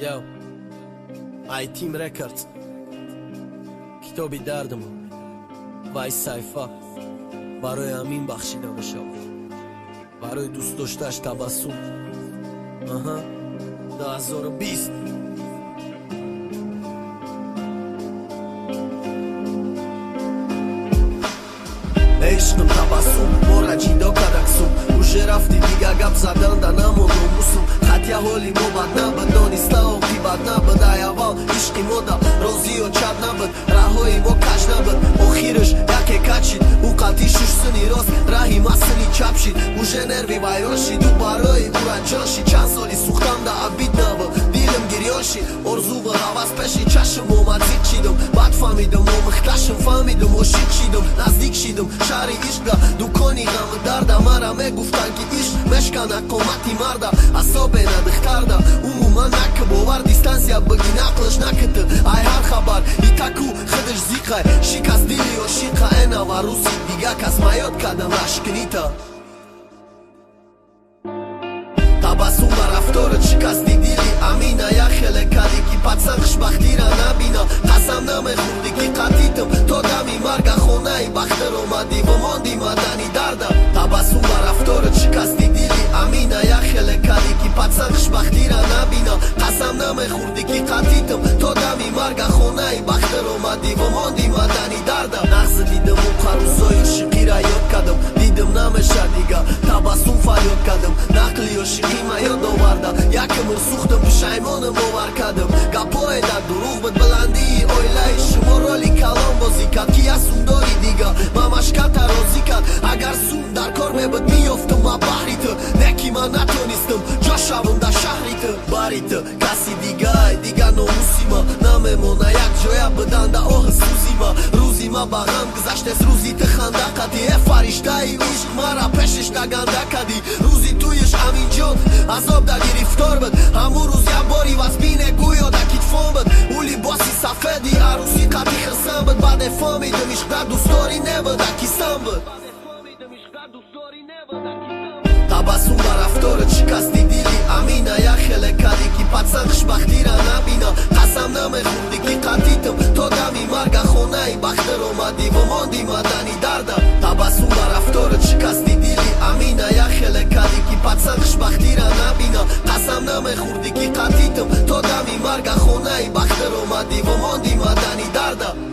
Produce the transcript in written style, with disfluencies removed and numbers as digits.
Yo, I-Team Records, کتابی دردمون وای سایفا برای امین بخشیده بشه، برای دوست داشتش تبسم 2020. عشقم تبسم مورجیدا کدکسم اوشه رفتی دیگه گپ زدن دا نموندم موسم خطیه حالی مو بد نبود دانسته آقی بد نبود ای اول عشقی مو دا روزی و چد نبود رهایی مو کش نبود آخیرش یکی کچید او قطی شش سنی راست راهی مسنی چپ شید اوشه نروی ویران شید و برای او رنجان شید چند سالی سوختم دا عبید نبود دیلم گریان شید ارزو و حوض پشی چشم اومد زید چیدم بعد فهمیدم و مختشم فهمیدم و شید چیدم نزدیک شیدم شهری عشق دکانی غم دردم مرا میگفتن که عشق مشکن قومتی مرده اصابه ندخترده عموما نکه باور دیستانسیا بگی نقلش نکته ای هر خبر ای تکو خودش زیقه شکست دیلی و شیقه اینا و روسی دیگه کس میاد کدم نشکنیتا تبسم و رفتارت شکستی دیلی امینه یا خیلی کدی که پتسن خوشبختی را نبینا قسم نمیخوردی که قطیتم تا دمی مرگ خونه ای بختر اومدی و ماندی مدنی درده تبسم و رفتارت شکستی دیلی امینه یا خیلی کدی که پتسن خوشبختی را نبینا قسم نمیخوردی که قطیتم تا دمی مرگ خونه ای بختر اومدی و ماندی مدنی درده نغز دیدم و قروزای شقی را یاد کدم دیدم نمیشه دیگه تبسم فریاد کدم نقلی و شقی ما یاد آورده یکم سوختم پشیمانم باور کدم گپای در دروغ بود بلندی اویلای شما رالی کلام بازی کد کی اسون داری دیگه ممش کت رازی کد اگر سون در کار میبود میافتم ما بحری تو نکی من نتونستم جا شوم در شهری تو باری تو کسی دیگه ناموسی ما نمیمونه یک جای بدن در آه سوزی ما روزی ما بغم گذشت از روزی تو خنده کدی فرشته ای عشق مرا پشش نگنده کدی روزی تویش امین جان عذاب در گرفتار بود همون روز یک باری وزبینه گویا در کتفان بود اولی باسی سفیدی عروسی قدی خرسن بود بعد فهمیدم عشق در دوستاری نبود در کیسم بود تبسم و رفتارت شکستی دیلی امینه یا خیلی کدی که پتسن خوشبختی را نبینا قسم نمیخوردی که قطیتم تا دمی مرگ خونه ای بختر اومدی و ماندی مدنی درده تبسم و رفتارت شکستی دیلی امینه یا خیلی کدی که پتسن خوشبختی را نبینا قسم نمیخوردی که قطیتم تا دمی مرگ خونه ای بختر اومدی و ماندی مدنی درده